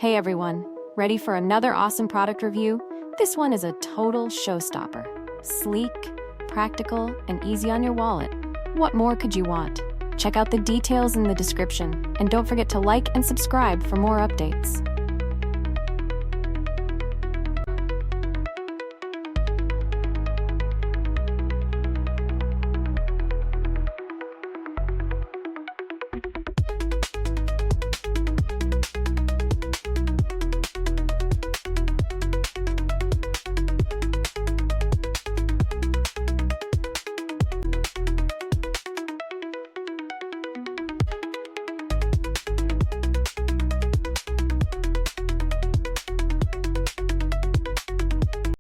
Hey everyone, ready for another awesome product review? This one is a total showstopper. Sleek, practical, and easy on your wallet. What more could you want? Check out the details in the description, and don't forget to like and subscribe for more updates.